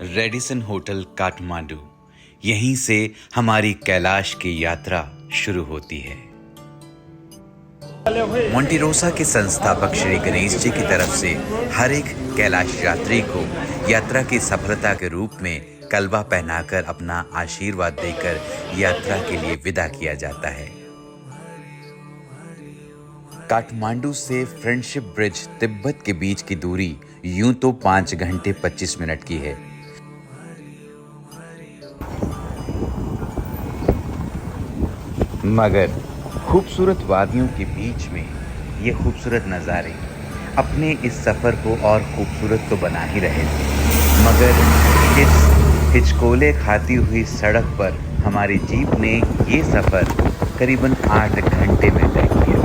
Radisson hotel Kathmandu, यहीं से हमारी कैलाश की यात्रा शुरू होती है। मोंटेरोसा के संस्थापक श्री गणेश जी की तरफ से हर एक कैलाश यात्री को यात्रा की सफलता के रूप में कलवा पहनाकर अपना आशीर्वाद देकर यात्रा के लिए विदा किया जाता है। काठमांडू से फ्रेंडशिप ब्रिज तिब्बत के बीच की दूरी यूं तो 5 घंटे 25 मिनट की है, मगर खूबसूरत वादियों के बीच में ये खूबसूरत नज़ारे अपने इस सफ़र को और खूबसूरत तो बना ही रहे थे, मगर इस हिचकोले खाती हुई सड़क पर हमारी जीप ने ये सफ़र करीबन 8 घंटे में तय किया।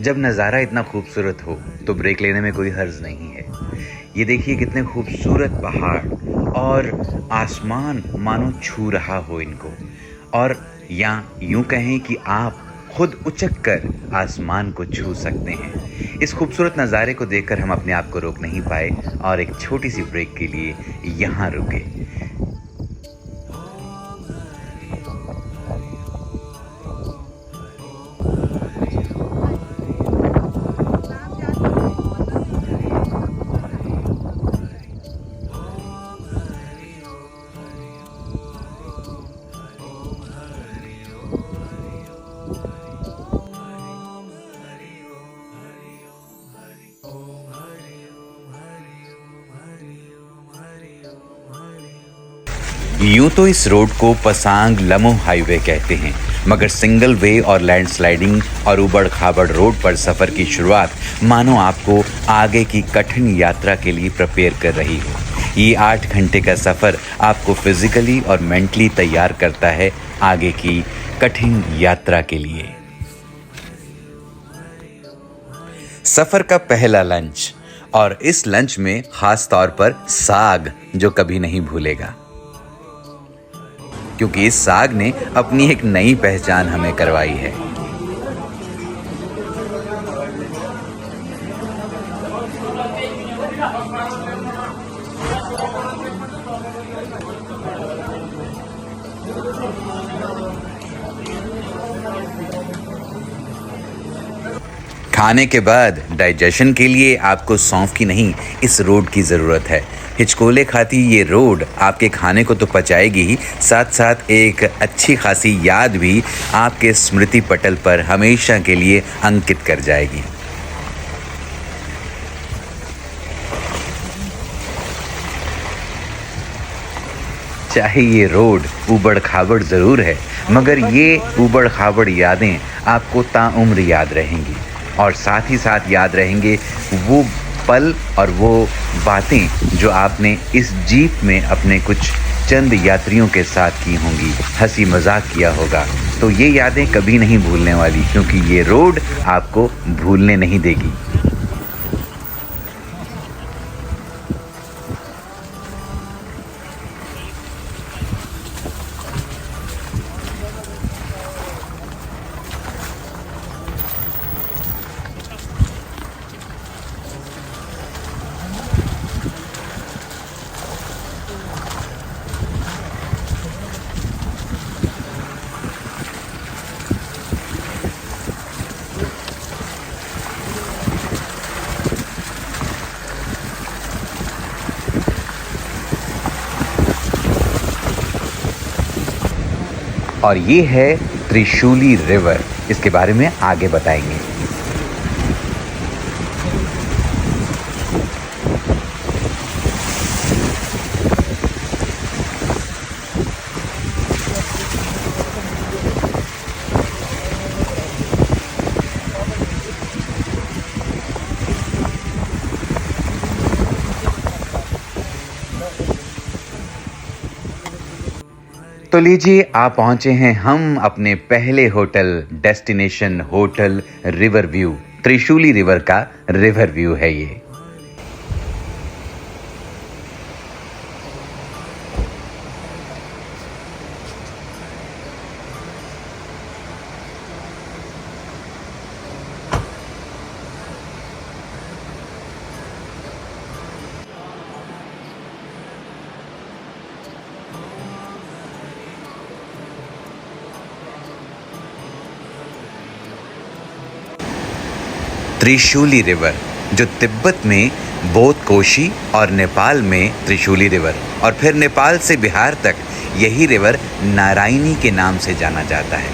जब नज़ारा इतना खूबसूरत हो तो ब्रेक लेने में कोई हर्ज नहीं है। ये देखिए कितने खूबसूरत पहाड़ और आसमान मानो छू रहा हो इनको, और या यूं कहें कि आप खुद उचक कर आसमान को छू सकते हैं। इस खूबसूरत नज़ारे को देखकर हम अपने आप को रोक नहीं पाए और एक छोटी सी ब्रेक के लिए यहाँ रुके। यूं तो इस रोड को पसांग लमो हाईवे कहते हैं, मगर सिंगल वे और लैंडस्लाइडिंग और उबड़ खाबड़ रोड पर सफ़र की शुरुआत मानो आपको आगे की कठिन यात्रा के लिए प्रिपेयर कर रही हो। ये 8 घंटे का सफ़र आपको फिजिकली और मेंटली तैयार करता है आगे की कठिन यात्रा के लिए। सफ़र का पहला लंच, और इस लंच में खास तौर पर साग जो कभी नहीं भूलेगा, क्योंकि इस साग ने अपनी एक नई पहचान हमें करवाई है। खाने के बाद डाइजेशन के लिए आपको सौंफ की नहीं, इस रोड की ज़रूरत है। हिचकोले खाती ये रोड आपके खाने को तो पचाएगी ही, साथ साथ एक अच्छी खासी याद भी आपके स्मृति पटल पर हमेशा के लिए अंकित कर जाएगी। चाहे ये रोड ऊबड़ खाबड़ ज़रूर है, मगर ये ऊबड़ खाबड़ यादें आपको ताउम्र याद रहेंगी, और साथ ही साथ याद रहेंगे वो पल और वो बातें जो आपने इस जीप में अपने कुछ चंद यात्रियों के साथ की होंगी, हंसी मजाक किया होगा। तो ये यादें कभी नहीं भूलने वाली, क्योंकि ये रोड आपको भूलने नहीं देगी। और ये है त्रिशूली रिवर, इसके बारे में आगे बताएंगे। तो लीजिए आ पहुंचे हैं हम अपने पहले hotel destination hotel river view. Trishuli river का रिवर व्यू है ये। त्रिशूली रिवर जो तिब्बत में बोध कोशी और नेपाल में त्रिशूली रिवर और फिर नेपाल से बिहार तक यही रिवर नारायणी के नाम से जाना जाता है।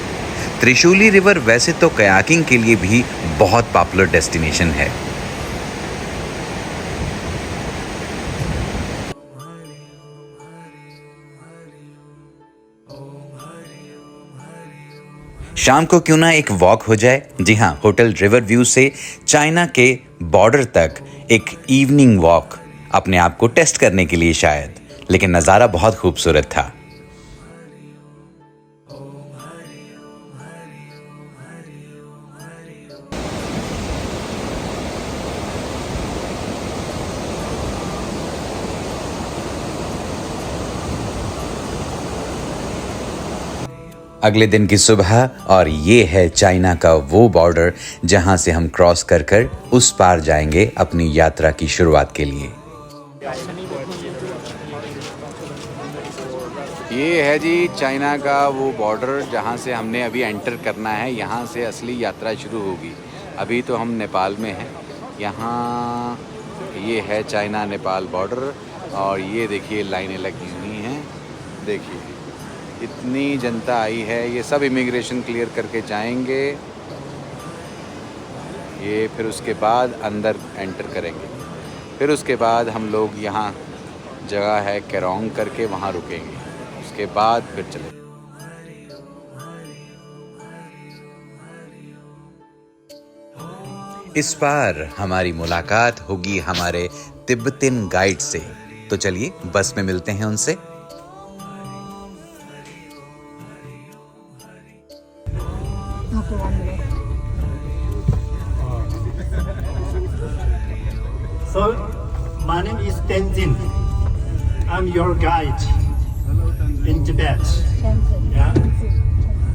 त्रिशूली रिवर वैसे तो कयाकिंग के लिए भी बहुत पॉपुलर डेस्टिनेशन है। शाम को क्यों ना एक वॉक हो जाए। जी हाँ, होटल रिवर व्यू से चाइना के बॉर्डर तक एक इवनिंग वॉक अपने आप को टेस्ट करने के लिए शायद, लेकिन नज़ारा बहुत खूबसूरत था। अगले दिन की सुबह और ये है चाइना का वो बॉर्डर जहां से हम क्रॉस कर कर उस पार जाएंगे अपनी यात्रा की शुरुआत के लिए। ये है जी चाइना का वो बॉर्डर जहां से हमने अभी एंटर करना है। यहां से असली यात्रा शुरू होगी। अभी तो हम नेपाल में हैं। यहाँ ये है चाइना नेपाल बॉर्डर और ये देखिए लाइनें लगी हुई हैं। देखिए इतनी जनता आई है। ये सब इमिग्रेशन क्लियर करके जाएंगे। ये फिर उसके बाद अंदर एंटर करेंगे। फिर उसके बाद हम लोग यहाँ जगह है केरोंग करके वहाँ रुकेंगे। उसके बाद फिर चलेंगे। इस बार हमारी मुलाकात होगी हमारे तिब्बतन गाइड से। तो चलिए बस में मिलते हैं उनसे। So, my name is Tenzin. I'm your guide in Tibet. Yeah.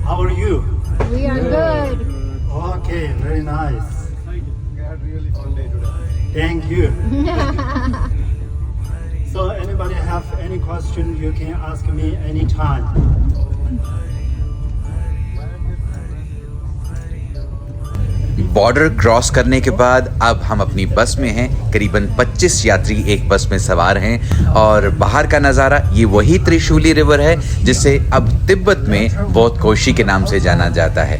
How are you? We are good. Okay, very nice. Thank you. So, anybody have any question, you can ask me anytime. Border cross करने के बाद अब हम अपनी बस में हैं। करीबन 25 यात्री एक बस में सवार हैं और बाहर का नज़ारा ये वही त्रिशूली रिवर है जिसे अब तिब्बत में बोध कोशी के नाम से जाना जाता है।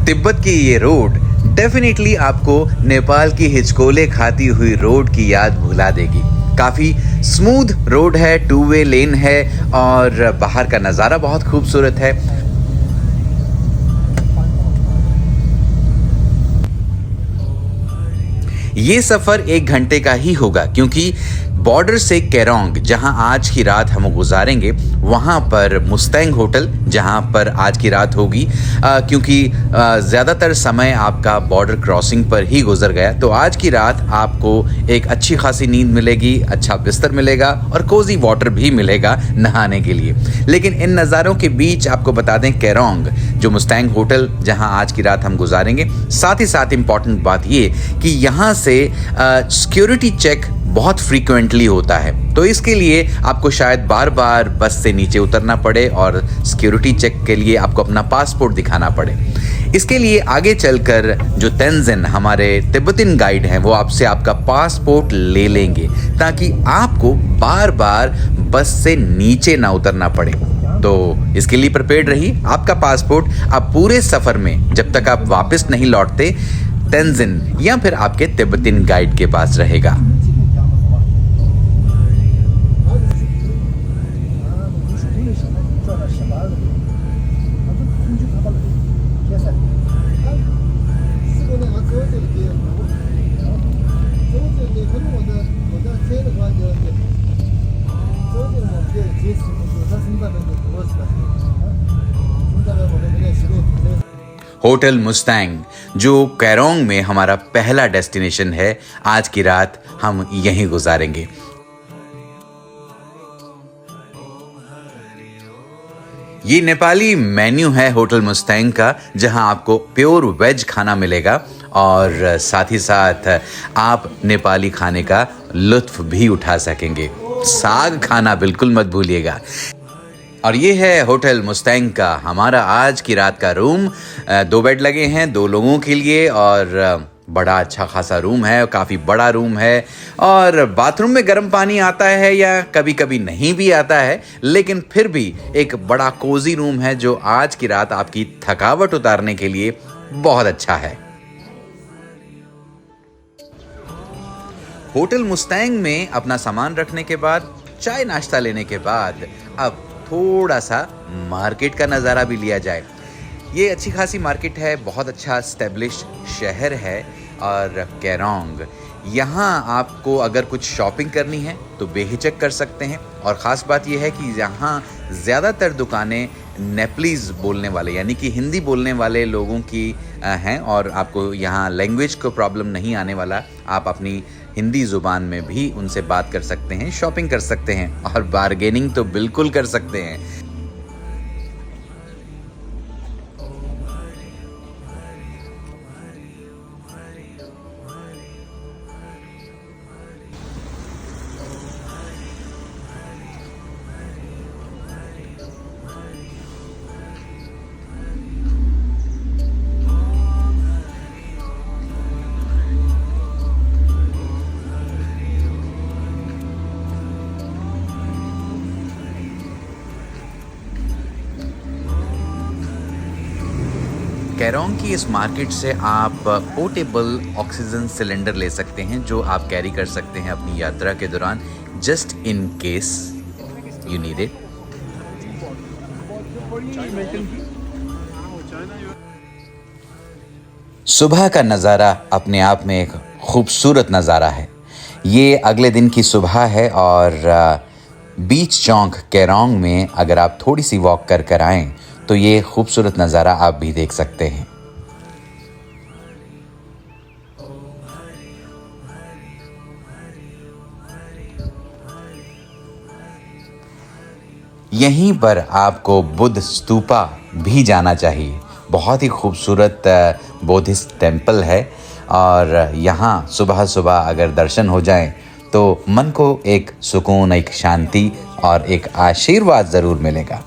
तिब्बत की ये रोड डेफिनेटली आपको नेपाल की हिचकोले खाती हुई रोड की याद भुला देगी। काफ़ी स्मूथ रोड है, 2 वे लेन है और बाहर का नज़ारा बहुत खूबसूरत है। ये सफ़र 1 घंटे का ही होगा क्योंकि बॉर्डर से केरोंग जहां आज की रात हम गुजारेंगे वहां पर मुस्तैंग होटल जहां पर आज की रात होगी क्योंकि ज़्यादातर समय आपका बॉर्डर क्रॉसिंग पर ही गुजर गया। तो आज की रात आपको एक अच्छी खासी नींद मिलेगी, अच्छा बिस्तर मिलेगा और कोजी वाटर भी मिलेगा नहाने के लिए। लेकिन इन नज़ारों के बीच आपको बता दें केरोंग जो मुस्तैंग होटल जहां आज की रात हम गुजारेंगे, साथ ही साथ इम्पॉर्टेंट बात ये कि यहाँ से सिक्योरिटी चेक बहुत फ्रीक्वेंटली होता है। तो इसके लिए आपको शायद बार बार बस से नीचे उतरना पड़े और सिक्योरिटी चेक के लिए आपको अपना पासपोर्ट दिखाना पड़े। इसके लिए आगे चलकर जो तेंजिन हमारे तिब्बतन गाइड हैं वो आपसे आपका पासपोर्ट ले लेंगे ताकि आपको बार बार बस से नीचे ना उतरना पड़े। तो इसके लिए प्रिपेयर्ड रहिए। आपका पासपोर्ट आप पूरे सफ़र में जब तक आप वापस नहीं लौटते तेंजिन या फिर आपके तिब्बतन गाइड के पास रहेगा। 可能我的这个话就这个我这这是他生在那个多是的，生在我们那个是的。होटल मुस्टैंग जो कैरोंग में हमारा पहला डेस्टिनेशन है, आज की रात हम यहीं गुजारेंगे। ये नेपाली मेन्यू है होटल मुस्टैंग का, जहां आपको प्योर वेज खाना मिलेगा और साथ ही साथ आप नेपाली खाने का लुत्फ भी उठा सकेंगे। साग खाना बिल्कुल मत भूलिएगा। और ये है होटल मुस्टैंग का हमारा आज की रात का रूम। 2 बेड लगे हैं 2 लोगों के लिए और बड़ा अच्छा खासा रूम है, काफ़ी बड़ा रूम है। और बाथरूम में गर्म पानी आता है या कभी कभी नहीं भी आता है, लेकिन फिर भी एक बड़ा कोजी रूम है जो आज की रात आपकी थकावट उतारने के लिए बहुत अच्छा है। होटल मुस्टैंग में अपना सामान रखने के बाद, चाय नाश्ता लेने के बाद अब थोड़ा सा मार्केट का नज़ारा भी लिया जाए। ये अच्छी खासी मार्केट है, बहुत अच्छा एस्टेब्लिश्ड शहर है और कैरोंग। यहाँ आपको अगर कुछ शॉपिंग करनी है तो बेहिचक कर सकते हैं। और ख़ास बात यह है कि यहाँ ज़्यादातर दुकानें नेपलीज बोलने वाले यानी कि हिंदी बोलने वाले लोगों की हैं और आपको यहाँ लैंग्वेज को प्रॉब्लम नहीं आने वाला। आप अपनी हिंदी ज़ुबान में भी उनसे बात कर सकते हैं, शॉपिंग कर सकते हैं और बार्गेनिंग तो बिल्कुल कर सकते हैं। कैरोंग की इस मार्केट से आप पोर्टेबल ऑक्सीजन सिलेंडर ले सकते हैं जो आप कैरी कर सकते हैं अपनी यात्रा के दौरान, just in case you need it. सुबह का नज़ारा अपने आप में एक खूबसूरत नज़ारा है। ये अगले दिन की सुबह है और बीच चौक कैरोंग में अगर आप थोड़ी सी वॉक कर आएँ तो ये खूबसूरत नज़ारा आप भी देख सकते हैं। यहीं पर आपको बुद्ध स्तूपा भी जाना चाहिए। बहुत ही खूबसूरत बुद्धिस्ट टेम्पल है और यहाँ सुबह सुबह अगर दर्शन हो जाएं तो मन को एक सुकून, एक शांति और एक आशीर्वाद ज़रूर मिलेगा।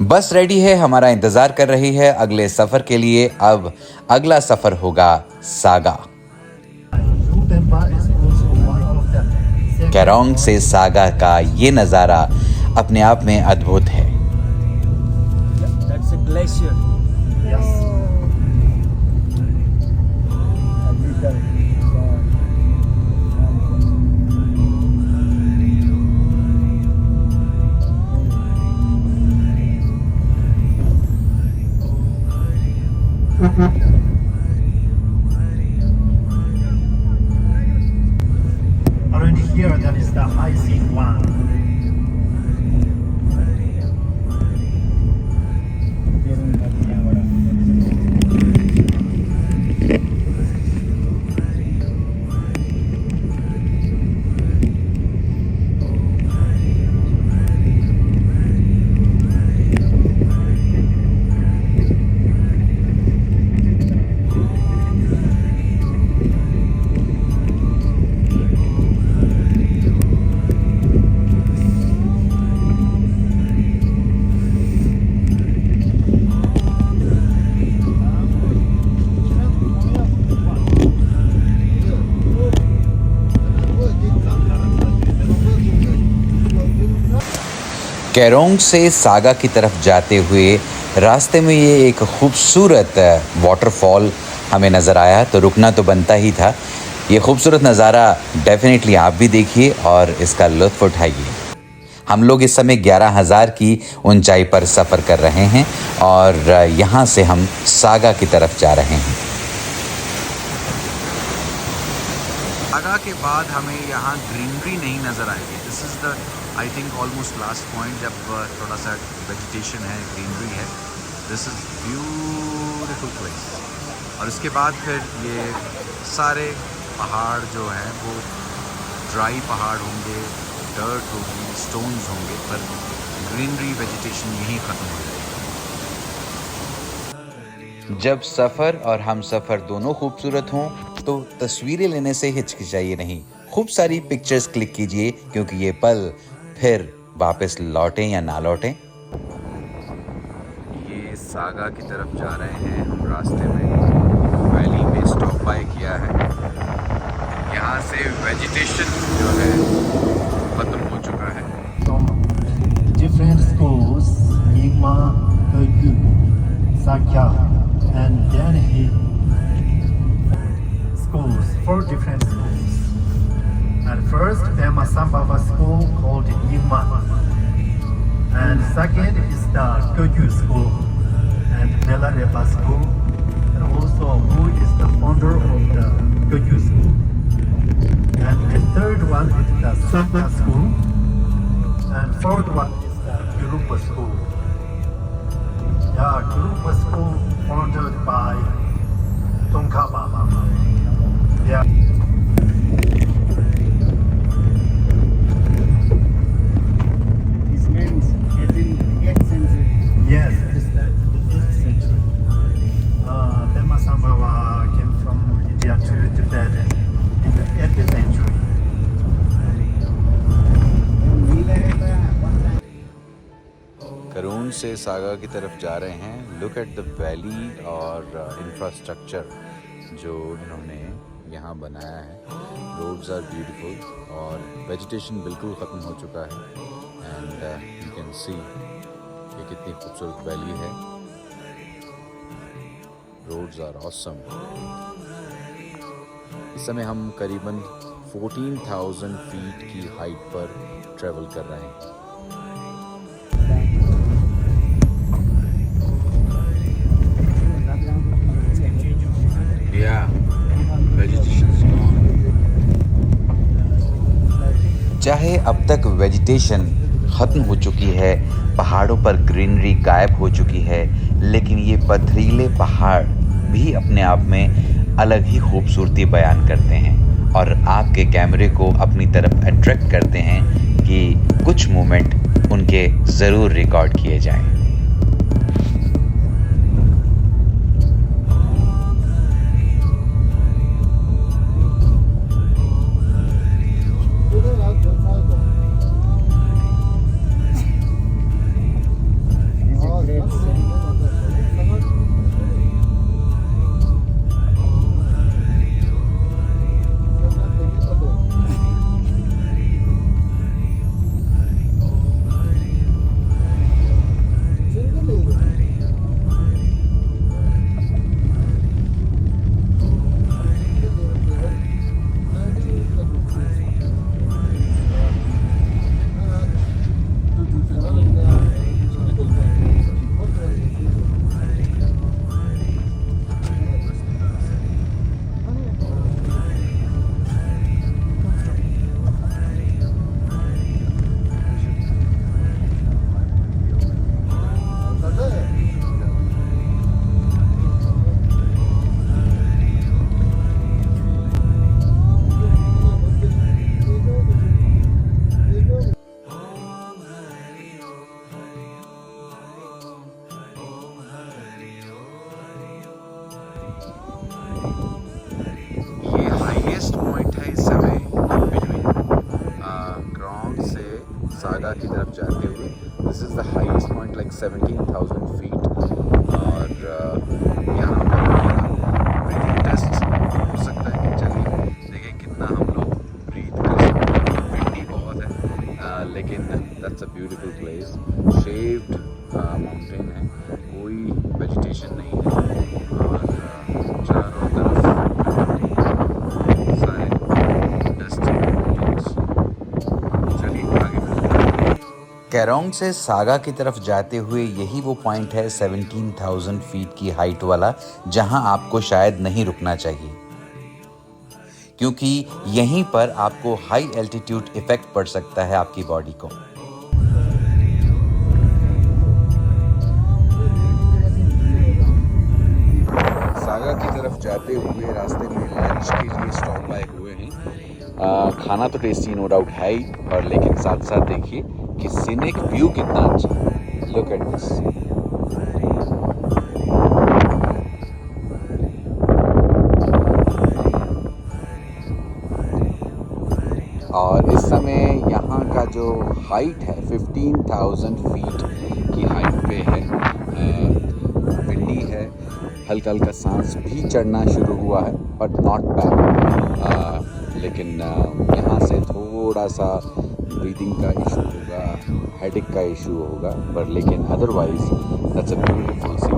बस रेडी है, हमारा इंतज़ार कर रही है अगले सफ़र के लिए। अब अगला सफ़र होगा सागा। कैरोंग से सागा का ये नज़ारा अपने आप में अद्भुत है। That's a glacier. Yes. Around here, that is the high seat one. केरोंग से सागा की तरफ जाते हुए रास्ते में ये एक खूबसूरत वाटरफॉल हमें नज़र आया, तो रुकना तो बनता ही था। ये खूबसूरत नज़ारा डेफिनेटली आप भी देखिए और इसका लुत्फ़ उठाइए। हम लोग इस समय 11,000 की ऊंचाई पर सफ़र कर रहे हैं और यहाँ से हम सागा की तरफ जा रहे हैं। सागा के बाद हमें यहाँ ग्रीनरी नहीं नज़र आएगी। This is the I think almost last point जब थोड़ा सा वेजिटेशन है, ग्रीनरी है। This is beautiful place. और इसके बाद फिर ये सारे पहाड़ जो हैं वो ड्राई पहाड़ होंगे, डर्ट होगी, स्टोन्स होंगे, पर ग्रीनरी वेजिटेशन यहीं ख़त्म हो जाएगी। जब सफ़र और हम सफ़र दोनों खूबसूरत हों तो तस्वीरें लेने से हिचकिचाइए नहीं, खूब सारी पिक्चर्स क्लिक कीजिए, क्योंकि ये पल फिर वापस लौटें या ना लौटें। ये सागा की तरफ जा रहे हैं हम। रास्ते में वैली में स्टॉप बाय किया है। यहाँ से वेजिटेशन जो है ख़त्म हो चुका है। Different schools, Nyingma, Kagyu, Sakya, and Denhi schools, 4 different schools. And first, Pema Sambhava school called Nyingma. And second is the Kagyu school and Belarepa school. And also, who is the founder of the Kagyu school. And the third one is the Sakya school. And fourth one is the Gyurukpa school. Yeah, Gyurukpa school founded by Tsongkhapa. Yeah. His name is 8th century. Yes, it is the 8th century. Pema Sambhava came from India to Tibet in the 8th century. करून से saga की तरफ जा रहे हैं। Look at the valley और infrastructure जो इन्होंने यहाँ बनाया है। रोड्स आर ब्यूटीफुल और वेजिटेशन बिल्कुल ख़त्म हो चुका है। एंड यू कैन सी ये कितनी खूबसूरत वैली है। Roads are awesome. इस समय हम करीबन 14,000 फीट की हाइट पर ट्रैवल कर रहे हैं। चाहे अब तक वेजिटेशन ख़त्म हो चुकी है, पहाड़ों पर ग्रीनरी गायब हो चुकी है, लेकिन ये पथरीले पहाड़ भी अपने आप में अलग ही खूबसूरती बयान करते हैं और आपके कैमरे को अपनी तरफ अट्रैक्ट करते हैं कि कुछ मोमेंट उनके ज़रूर रिकॉर्ड किए जाएं। सागा की तरफ जाते हुए। This is the highest point like 17,000 feet और यहाँ पर ब्रीथिंग टेस्ट हो सकता है कि चलिए देखिए कितना हम लोग ब्रीथ कर सकते हैं। विंडी बहुत है लेकिन that's a beautiful place, shaved mountain है, कोई वेजिटेशन नहीं है और चारों तरफ सारे डस्ट माउंटेन्स। चलिए आगे बढ़ते हैं। केरोंग से सागा की तरफ जाते हुए यही वो पॉइंट है 17,000 फीट की हाइट वाला, जहां आपको शायद नहीं रुकना चाहिए, क्योंकि यहीं पर आपको हाई एल्टीट्यूड इफेक्ट पड़ सकता है आपकी बॉडी को। सागा की तरफ जाते हुए रास्ते में लंच के लिए स्टॉप आए हुए हैं। खाना तो टेस्टी नो डाउट है ही, और लेकिन साथ साथ देखिए कि सीनिक व्यू कितना अच्छा है। Look at this. और इस समय यहाँ का जो हाइट है 15,000 फीट की हाइट पे है। विंडी है, हल्का हल्का सांस भी चढ़ना शुरू हुआ है, बट नॉट बैड। लेकिन यहाँ से थोड़ा सा ब्रीदिंग का इशू होगा, हेडेक का इशू होगा, पर लेकिन otherwise that's a beautiful scene.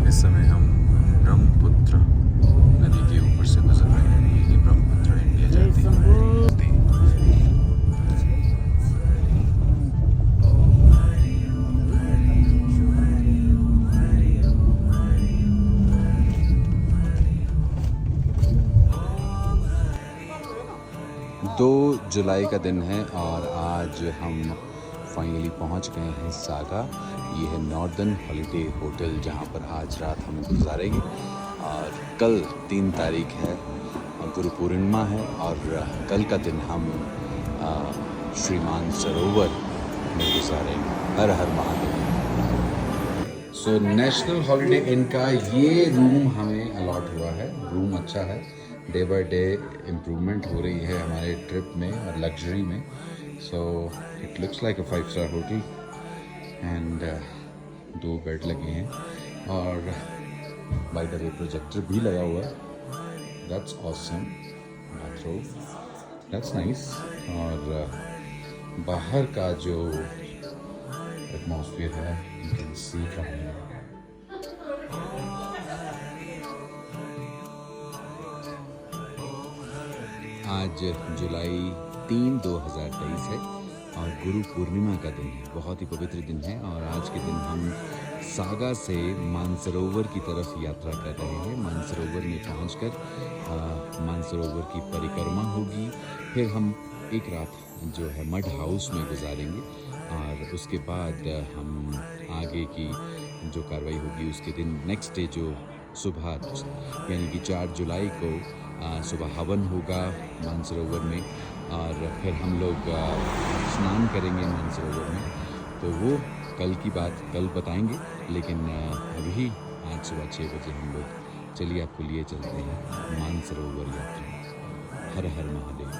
इस समय हम ब्रह्मपुत्र नदी के ऊपर से गुजर रहे हैं। यही ब्रह्मपुत्र इंडिया जाती है। दो जुलाई का दिन है और आज हम फाइनली पहुंच गए हैं सागा। ये है नॉर्दर्न हॉलीडे होटल, जहां पर आज रात हम गुजारेंगे। और कल 3 तारीख है, गुरु पूर्णिमा है, और कल का दिन हम श्री मानसरोवर में गुजारेंगे। हर हर महादेव। सो नेशनल हॉलीडे इन का ये रूम हमें अलॉट हुआ है। रूम अच्छा है, डे बाय डे इम्प्रूवमेंट हो रही है हमारे ट्रिप में और लग्जरी में। So it looks like a five-star hotel and 2 bed लगे हैं और बाय द वे प्रोजेक्टर भी लगा हुआ है। That's awesome. Bathroom that's nice. और बाहर का जो एटमॉस्फेयर है you can see from here. आज जुलाई 3, 2023 है और गुरु पूर्णिमा का दिन है। बहुत ही पवित्र दिन है और आज के दिन हम सागा से मानसरोवर की तरफ यात्रा कर रहे हैं। मानसरोवर में पहुंचकर मानसरोवर की परिक्रमा होगी। फिर हम एक रात जो है मड हाउस में गुजारेंगे और उसके बाद हम आगे की जो कार्रवाई होगी उसके दिन नेक्स्ट डे जो सुबह यानी कि 4 जुलाई को सुबह हवन होगा मानसरोवर में और फिर हम लोग स्नान करेंगे मानसरोवर में। तो वो कल की बात कल बताएंगे, लेकिन अभी आज सुबह 6 बजे हम लोग चलिए आपको लिए चलते हैं मानसरोवर यात्रा। हर हर महादेव।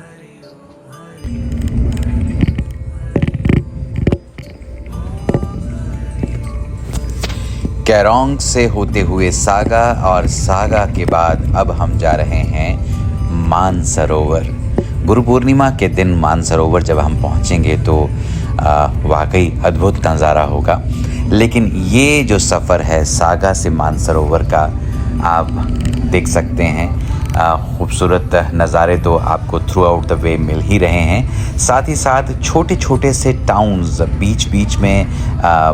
केरोंग से होते हुए सागा और सागा के बाद अब हम जा रहे हैं मानसरोवर। गुरु पूर्णिमा के दिन मानसरोवर जब हम पहुंचेंगे तो वाकई अद्भुत नज़ारा होगा। लेकिन ये जो सफ़र है सागा से मानसरोवर का, आप देख सकते हैं खूबसूरत नज़ारे तो आपको थ्रू आउट द वे मिल ही रहे हैं। साथ ही साथ छोटे छोटे से टाउन्स बीच बीच में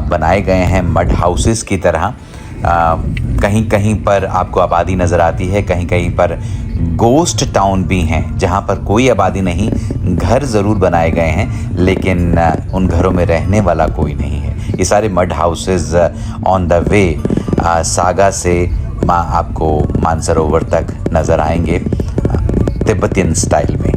बनाए गए हैं मड हाउसेस की तरह। कहीं कहीं पर आपको आबादी नज़र आती है, कहीं कहीं पर गोस्ट टाउन भी हैं जहाँ पर कोई आबादी नहीं, घर ज़रूर बनाए गए हैं लेकिन उन घरों में रहने वाला कोई नहीं है। ये सारे mud houses on the way saga से आपको मानसरोवर तक नज़र आएंगे तिब्बतियन स्टाइल में।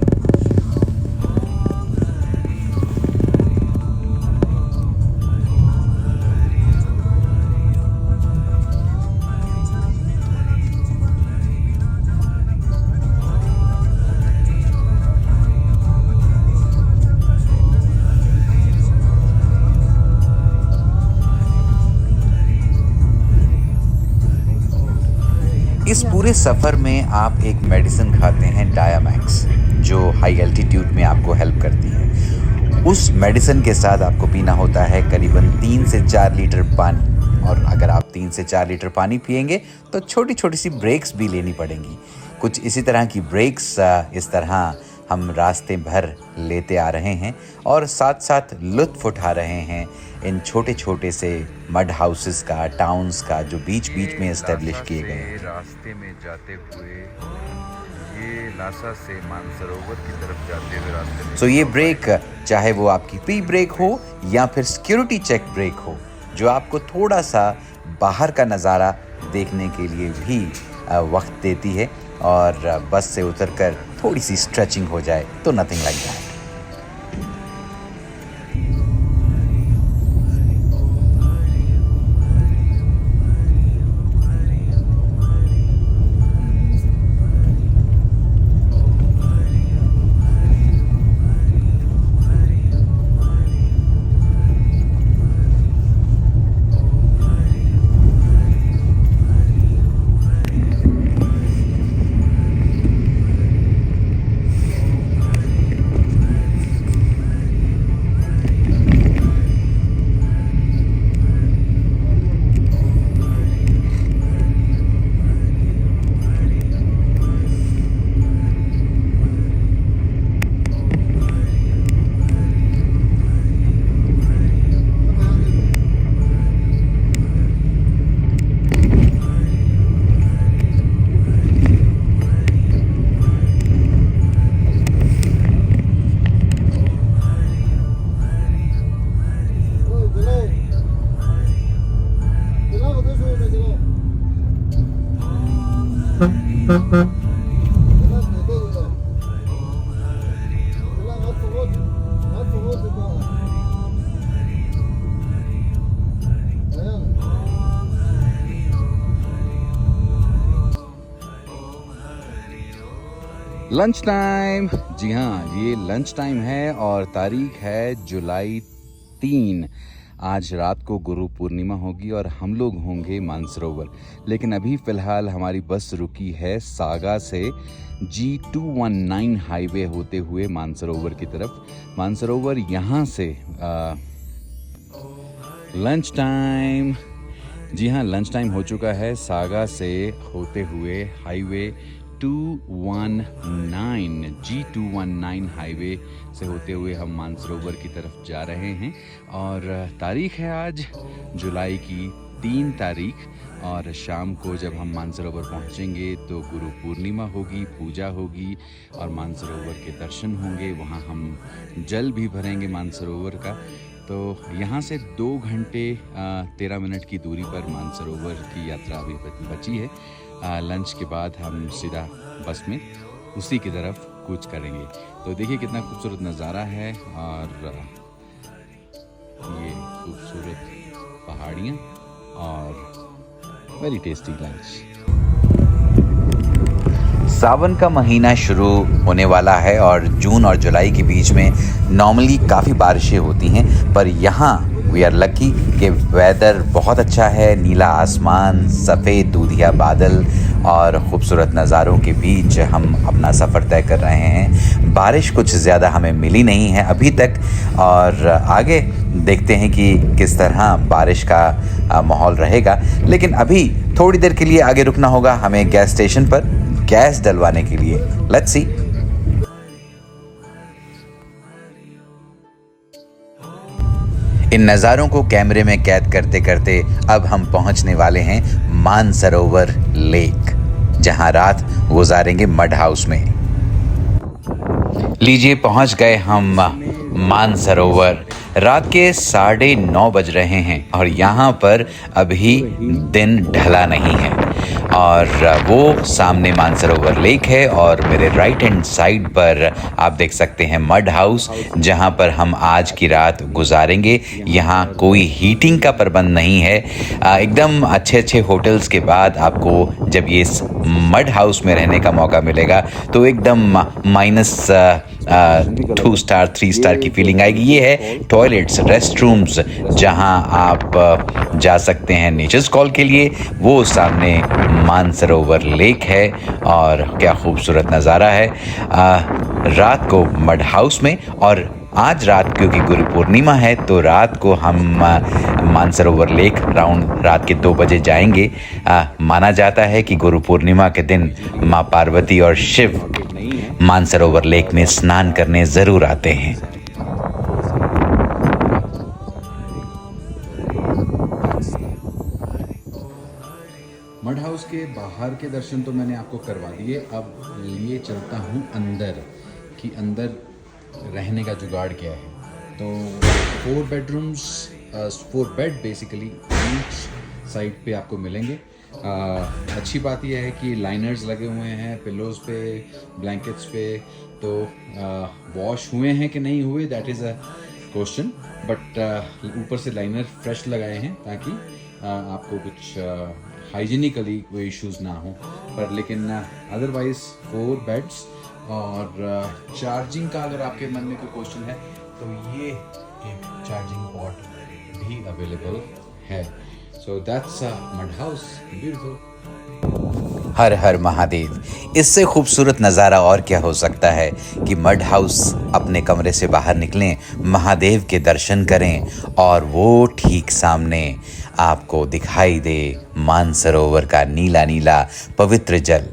इस पूरे सफ़र में आप एक मेडिसिन खाते हैं डायामैक्स, जो हाई एल्टीट्यूड में आपको हेल्प करती है। उस मेडिसिन के साथ आपको पीना होता है करीबन 3 से 4 लीटर पानी, और अगर आप 3 से 4 लीटर पानी पिएंगे तो छोटी छोटी सी ब्रेक्स भी लेनी पड़ेंगी। कुछ इसी तरह की ब्रेक्स इस तरह हम रास्ते भर लेते आ रहे हैं और साथ साथ लुत्फ़ उठा रहे हैं इन छोटे छोटे से मड हाउसेस का, टाउन्स का, जो बीच बीच में इस्टेब्लिश किए गए हैं। रास्ते में जाते हुए ये लासा से मानसरोवर की तरफ जाते हुए रास्ते में सो ये ब्रेक, चाहे वो आपकी प्री ब्रेक हो या फिर सिक्योरिटी चेक ब्रेक हो, जो आपको थोड़ा सा बाहर का नज़ारा देखने के लिए भी वक्त देती है, और बस से उतरकर थोड़ी सी स्ट्रेचिंग हो जाए तो nothing like that. Lunch time, जी हाँ, ये लंच टाइम है और तारीख है जुलाई 3। आज रात को गुरु पूर्णिमा होगी और हम लोग होंगे मानसरोवर। लेकिन अभी फ़िलहाल हमारी बस रुकी है सागा से G219 हाईवे होते हुए मानसरोवर की तरफ। मानसरोवर यहाँ से लंच टाइम, जी हाँ, लंच टाइम हो चुका है। सागा से होते हुए हाईवे 219 G219 हाईवे से होते हुए हम मानसरोवर की तरफ जा रहे हैं और तारीख है आज जुलाई की 3 तारीख, और शाम को जब हम मानसरोवर पहुंचेंगे तो गुरु पूर्णिमा होगी, पूजा होगी और मानसरोवर के दर्शन होंगे। वहां हम जल भी भरेंगे मानसरोवर का। तो यहाँ से 2 घंटे 13 मिनट की दूरी पर मानसरोवर की यात्रा अभी बची है। लंच के बाद हम सीधा बस में उसी की तरफ कूच करेंगे। तो देखिए कितना खूबसूरत नज़ारा है और ये खूबसूरत पहाड़ियाँ और वेरी टेस्टी लंच। सावन का महीना शुरू होने वाला है और जून और जुलाई के बीच में नॉर्मली काफ़ी बारिशें होती हैं, पर यहाँ वी आर लकी कि वेदर बहुत अच्छा है। नीला आसमान, सफ़ेद दूधिया बादल और ख़ूबसूरत नज़ारों के बीच हम अपना सफ़र तय कर रहे हैं। बारिश कुछ ज़्यादा हमें मिली नहीं है अभी तक, और आगे देखते हैं कि किस तरह बारिश का माहौल रहेगा। लेकिन अभी थोड़ी देर के लिए आगे रुकना होगा हमें गैस स्टेशन पर गैस डलवाने के लिए। Let's see. इन नज़ारों को कैमरे में कैद करते करते अब हम पहुंचने वाले हैं मानसरोवर लेक, जहां रात गुजारेंगे मड हाउस में। लीजिए पहुंच गए हम मानसरोवर। रात के 9:30 बज रहे हैं और यहाँ पर अभी दिन ढला नहीं है, और वो सामने मानसरोवर लेक है और मेरे राइट हैंड साइड पर आप देख सकते हैं मड हाउस, जहाँ पर हम आज की रात गुजारेंगे। यहाँ कोई हीटिंग का प्रबंध नहीं है। एकदम अच्छे होटल्स के बाद आपको जब ये मड हाउस में रहने का मौका मिलेगा तो एकदम 2 स्टार 3 स्टार की फीलिंग आएगी। ये है टॉयलेट्स, रेस्ट रूम्स जहां आप जा सकते हैं नेचर्स कॉल के लिए। वो सामने मानसरोवर लेक है और क्या खूबसूरत नज़ारा है। रात को मड हाउस में, और आज रात क्योंकि गुरु पूर्णिमा है तो रात को हम मानसरोवर लेक राउंड रात के 2 बजे जाएंगे। माना जाता है कि गुरु पूर्णिमा के दिन माँ पार्वती और शिव मानसरोवर लेक में स्नान करने ज़रूर आते हैं। मड हाउस के बाहर के दर्शन तो मैंने आपको करवा दिए। अब लिए चलता हूँ अंदर कि अंदर रहने का जुगाड़ क्या है। तो 4 bedrooms, 4 bed basically each side पे आपको मिलेंगे। अच्छी बात यह है कि लाइनर्स लगे हुए हैं पिलोज पे, ब्लैंकेट्स पे। तो वॉश हुए हैं कि नहीं हुए that is a question, but ऊपर से लाइनर फ्रेश लगाए हैं ताकि आपको कुछ हाइजीनिकली कोई इश्यूज़ ना हो। पर लेकिन अदरवाइज़ 4 बेड्स और चार्जिंग का अगर आपके मन में कोई क्वेश्चन है तो ये एक चार्जिंग पॉट भी अवेलेबल है। So that's mud house, beautiful. हर हर महादेव। इससे खूबसूरत नज़ारा और क्या हो सकता है कि मड हाउस अपने कमरे से बाहर निकलें, महादेव के दर्शन करें और वो ठीक सामने आपको दिखाई दे मानसरोवर का नीला नीला पवित्र जल।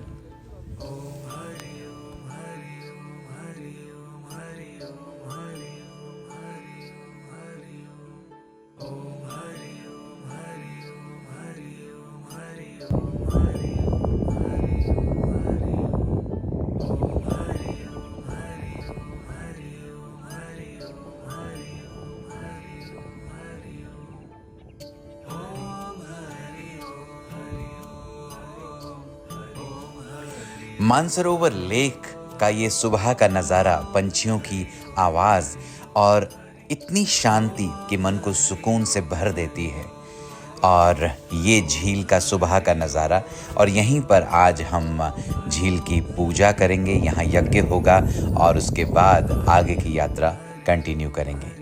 मानसरोवर लेक का ये सुबह का नज़ारा, पंछियों की आवाज़ और इतनी शांति कि मन को सुकून से भर देती है। और ये झील का सुबह का नज़ारा, और यहीं पर आज हम झील की पूजा करेंगे, यहाँ यज्ञ होगा और उसके बाद आगे की यात्रा कंटिन्यू करेंगे।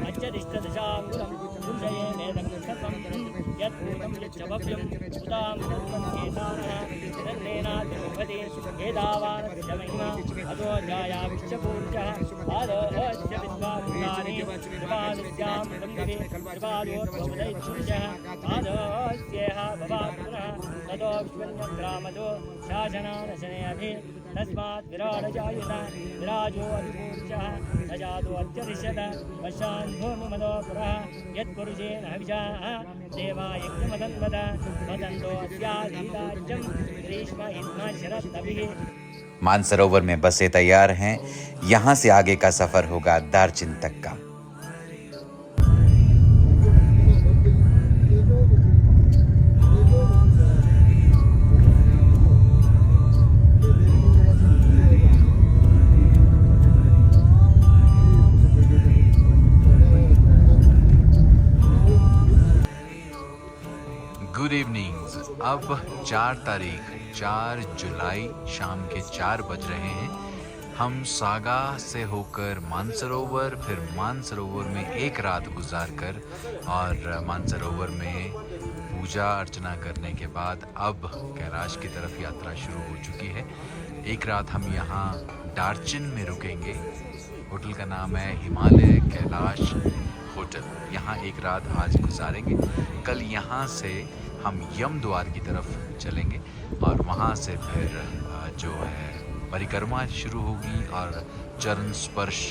अच्यदिष्टदशाङ्गुलं कुञ्जये मेदं सर्वं यद्भूतं यच्चभव्यं उदां केतानः तन्नेनाद्यभवति एतावानस्य महिमा अतो जायाविश्च पूज्यः पादोऽस्य विद्वाभूतानि कृपादस्यां वन्दिरे कृपादोर्भवदैच्छुष्यः पादोऽस्येह भवात् पुनः ततो विश्वन्यग्रामतो शासनानशने अभि तस्मात् विराडजायत विराजो अभिपूज्यः न जातो अत्यदिश्यत पश्चान् भूमिमदो पुरः यत्पुरुषेण हविषाः देवा यज्ञमदन्वत वदन्तो अस्याधीराज्यं ग्रीष्म हित्म शरदभिः। मानसरोवर में बसें तैयार हैं, यहाँ से आगे का सफ़र होगा दार्जिन तक का। Good evenings. अब 4 जुलाई शाम के 4 बज रहे हैं। हम सागा से होकर मानसरोवर, फिर मानसरोवर में एक रात गुजार कर और मानसरोवर में पूजा अर्चना करने के बाद अब कैलाश की तरफ यात्रा शुरू हो चुकी है। एक रात हम यहाँ दार्जिन में रुकेंगे। होटल का नाम है हिमालय कैलाश होटल। यहाँ एक रात आज गुजारेंगे। कल यहाँ से हम यमद्वार की तरफ चलेंगे और वहाँ से फिर जो है परिक्रमा शुरू होगी और चरण स्पर्श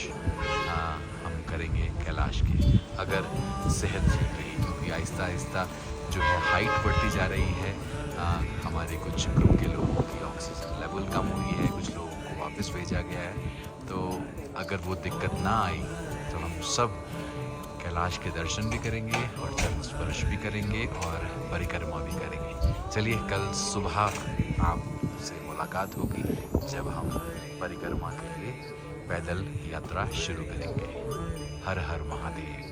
हम करेंगे कैलाश के, अगर सेहत ठीक रही। क्योंकि आहिस्ता आहिस्ता जो है हाइट बढ़ती जा रही है, हमारे कि कुछ ग्रुप के लोगों की ऑक्सीजन लेवल कम हुई है, कुछ लोगों को वापस भेजा गया है। तो अगर वो दिक्कत ना आई तो हम सब कैलाश के दर्शन भी करेंगे और चरण स्पर्श भी करेंगे और परिक्रमा भी करेंगे। चलिए कल सुबह आपसे मुलाकात होगी जब हम परिक्रमा के लिए पैदल यात्रा शुरू करेंगे। हर हर महादेव।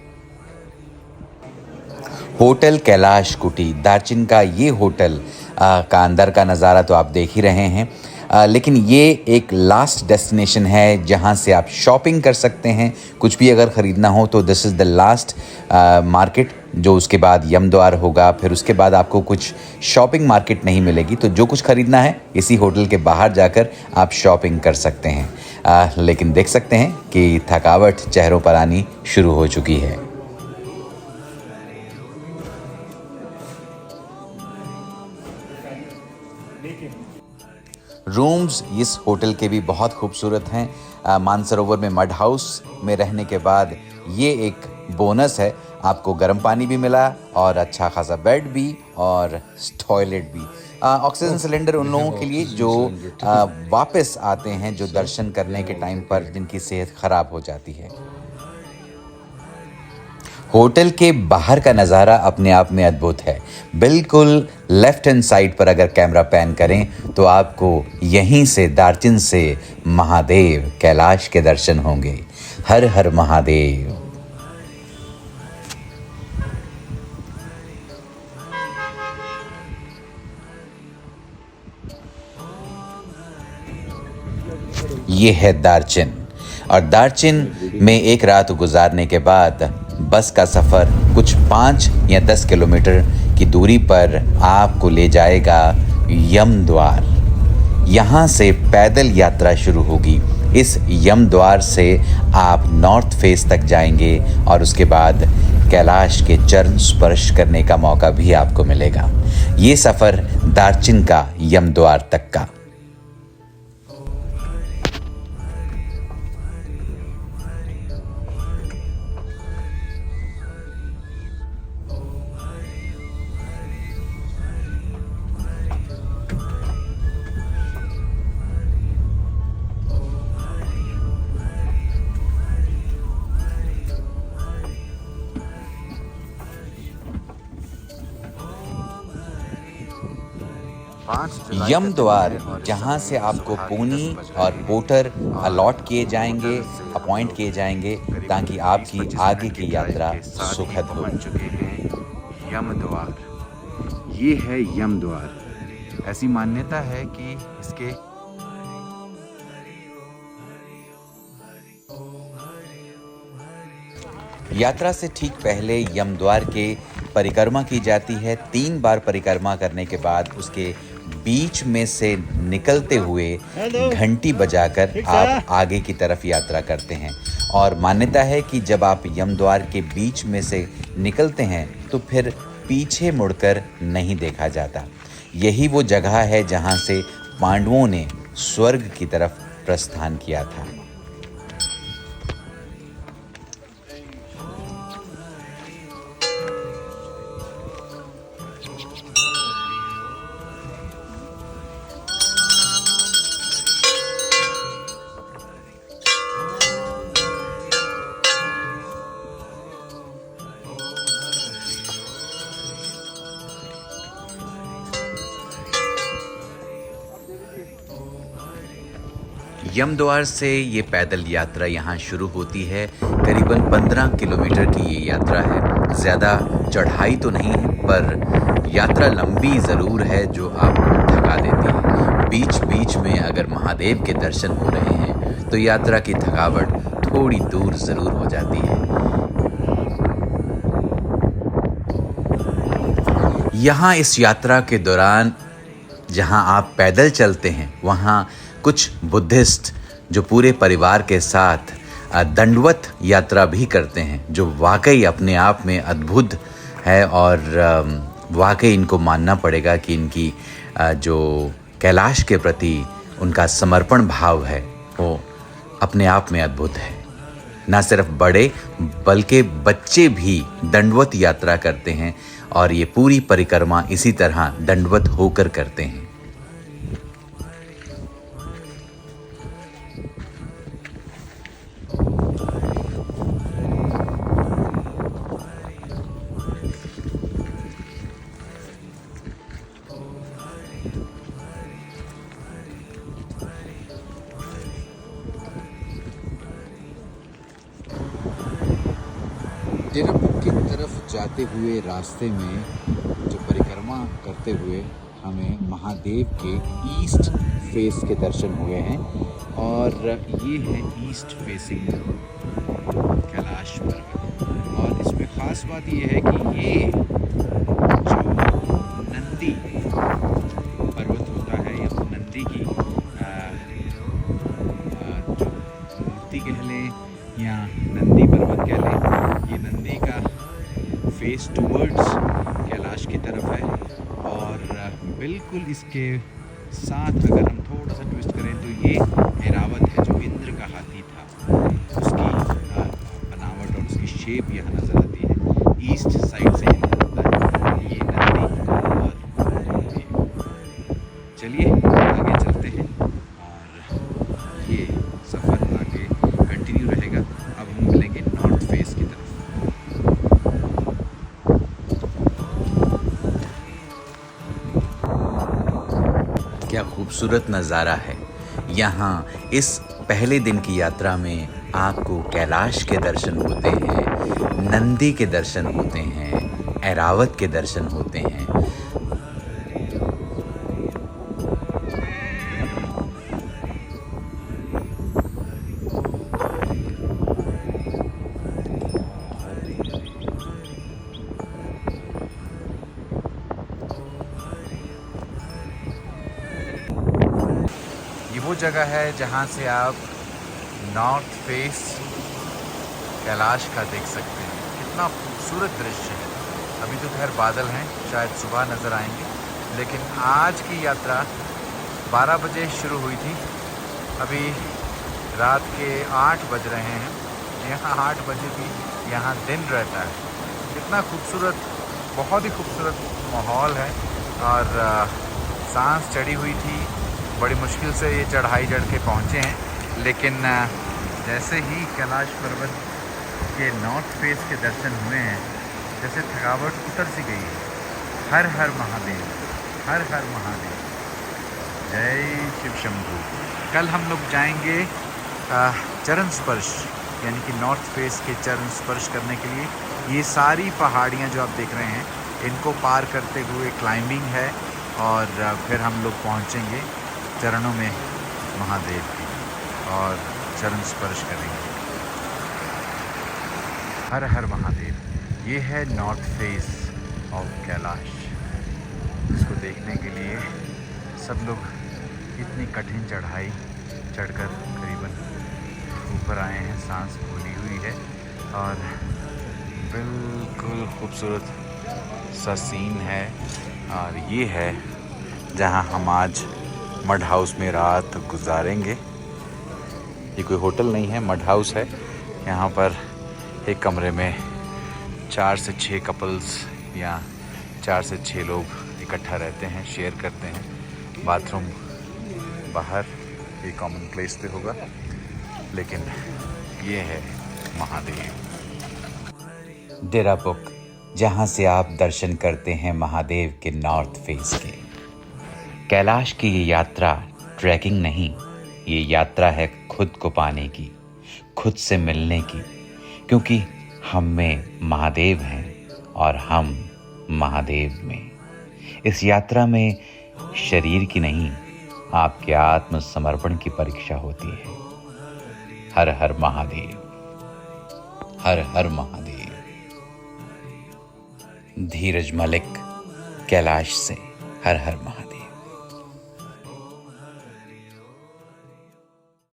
होटल कैलाश कुटी दार्जिलिंग का ये होटल का अंदर का नज़ारा तो आप देख ही रहे हैं, लेकिन ये एक लास्ट डेस्टिनेशन है जहाँ से आप शॉपिंग कर सकते हैं। कुछ भी अगर ख़रीदना हो तो this is the last market, जो उसके बाद यमद्वार होगा। फिर उसके बाद आपको कुछ शॉपिंग मार्केट नहीं मिलेगी, तो जो कुछ ख़रीदना है इसी होटल के बाहर जाकर आप शॉपिंग कर सकते हैं। लेकिन देख सकते हैं कि थकावट चेहरों पर आनी शुरू हो चुकी है। रूम्स इस होटल के भी बहुत खूबसूरत हैं। मानसरोवर में मड हाउस में रहने के बाद ये एक बोनस है, आपको गर्म पानी भी मिला और अच्छा खासा बेड भी और टॉयलेट भी। ऑक्सीजन सिलेंडर उन लोगों के लिए जो वापस आते हैं, जो दर्शन करने के टाइम पर जिनकी सेहत ख़राब हो जाती है। होटल के बाहर का नज़ारा अपने आप में अद्भुत है। बिल्कुल लेफ्ट हैंड साइड पर अगर कैमरा पैन करें तो आपको यहीं से दार्जिलिंग से महादेव कैलाश के दर्शन होंगे। हर हर महादेव। ये है दार्जिलिंग, और दार्जिलिंग में एक रात गुजारने के बाद बस का सफ़र कुछ 5 या 10 किलोमीटर की दूरी पर आपको ले जाएगा यमद्वार। यहाँ से पैदल यात्रा शुरू होगी। इस यमद्वार से आप नॉर्थ फेस तक जाएंगे और उसके बाद कैलाश के चरण स्पर्श करने का मौका भी आपको मिलेगा। ये सफ़र दार्जिलिंग का यमद्वार तक का। यमद्वार जहाँ से आपको पूनी और पोर्टर अलॉट किए जाएंगे, अपॉइंट किए जाएंगे, ताकि आपकी आगे की यात्रा सुखद हो। यमद्वार, ये है यमद्वार। ऐसी मान्यता है कि इसके यात्रा से ठीक पहले यमद्वार के परिक्रमा की जाती है। 3 बार परिक्रमा करने के बाद उसके बीच में से निकलते हुए घंटी बजाकर आप आगे की तरफ यात्रा करते हैं। और मान्यता है कि जब आप यमद्वार के बीच में से निकलते हैं तो फिर पीछे मुड़कर नहीं देखा जाता। यही वो जगह है जहाँ से पांडवों ने स्वर्ग की तरफ प्रस्थान किया था। यमद्वार से ये पैदल यात्रा यहाँ शुरू होती है। करीबन 15 किलोमीटर की ये यात्रा है। ज़्यादा चढ़ाई तो नहीं है, पर यात्रा लंबी ज़रूर है जो आपको थका देती है। बीच बीच में अगर महादेव के दर्शन हो रहे हैं तो यात्रा की थकावट थोड़ी दूर ज़रूर हो जाती है। यहाँ इस यात्रा के दौरान जहाँ आप पैदल चलते हैं वहाँ कुछ बुद्धिस्ट जो पूरे परिवार के साथ दंडवत यात्रा भी करते हैं, जो वाकई अपने आप में अद्भुत है। और वाकई इनको मानना पड़ेगा कि इनकी जो कैलाश के प्रति उनका समर्पण भाव है वो अपने आप में अद्भुत है। ना सिर्फ बड़े बल्कि बच्चे भी दंडवत यात्रा करते हैं और ये पूरी परिक्रमा इसी तरह दंडवत होकर करते हैं। डेरा बुक की तरफ जाते हुए रास्ते में जो परिक्रमा करते हुए हमें महादेव के ईस्ट फेस के दर्शन हुए हैं और ये है ईस्ट फेसिंग कैलाश पर्वत। और इसमें ख़ास बात ये है कि ये जो नंदी पर्वत होता है या नंदी की जो मूर्ति कह लें या नंदी पर्वत कह लें, ये नंदी का फेस टूवर्ड्स कैलाश की तरफ है। और बिल्कुल इसके साथ अगर हम थोड़ा सा ट्विस्ट करें तो ये ऐरावत है जो इंद्र का हाथी था, उसकी बनावट और उसकी शेप यहाँ नज़र आती है। ईस्ट साइड से होता है ये नंदी। और चलिए आगे चलते हैं और ये सफ़र आगे कंटिन्यू रहेगा। अब हम मिलेंगे नॉर्थ फेस की तरफ। क्या खूबसूरत नज़ारा है यहाँ। इस पहले दिन की यात्रा में आपको कैलाश के दर्शन होते हैं, नंदी के दर्शन होते हैं, ऐरावत के दर्शन होते हैं। ये वो जगह है जहाँ से आप नॉर्थ फेस कैलाश का देख सकते हैं। कितना खूबसूरत दृश्य है। अभी तो खैर बादल हैं, शायद सुबह नज़र आएंगे, लेकिन आज की यात्रा 12 बजे शुरू हुई थी। अभी रात के 8 बज रहे हैं। यहाँ 8 बजे भी यहाँ दिन रहता है। कितना खूबसूरत, बहुत ही खूबसूरत माहौल है। और सांस चढ़ी हुई थी, बड़ी मुश्किल से ये चढ़ाई चढ़ के पहुँचे हैं, लेकिन जैसे ही कैलाश पर्वत के नॉर्थ फेस के दर्शन हुए हैं, जैसे थकावट उतर सी गई है। हर हर महादेव, हर हर महादेव, जय शिव शंभू। कल हम लोग जाएंगे चरण स्पर्श, यानी कि नॉर्थ फेस के चरण स्पर्श करने के लिए। ये सारी पहाड़ियाँ जो आप देख रहे हैं, इनको पार करते हुए क्लाइंबिंग है और फिर हम लोग पहुँचेंगे चरणों में महादेव की और चरण स्पर्श करेंगे। हर हर महादेव। ये है नॉर्थ फेस ऑफ कैलाश, जिसको देखने के लिए सब लोग इतनी कठिन चढ़ाई चढ़कर करीबन ऊपर आए हैं। सांस फूली हुई है और बिल्कुल खूबसूरत सा सीन है। और ये है जहां हम आज मड हाउस में रात गुजारेंगे। ये कोई होटल नहीं है, मड हाउस है। यहाँ पर एक कमरे में 4 से 6 कपल्स या 4 से 6 लोग इकट्ठा रहते हैं, शेयर करते हैं। बाथरूम बाहर ये कॉमन प्लेस पे होगा, लेकिन ये है महादेव। डेरा बुक, जहाँ से आप दर्शन करते हैं महादेव के नॉर्थ फेस के। कैलाश की ये यात्रा ट्रैकिंग नहीं, ये यात्रा है खुद को पाने की, खुद से मिलने की, क्योंकि हम में महादेव हैं और हम महादेव में। इस यात्रा में शरीर की नहीं, आपके आत्मसमर्पण की परीक्षा होती है। हर हर महादेव, हर हर महादेव। धीरज मलिक, कैलाश से। हर हर महादेव।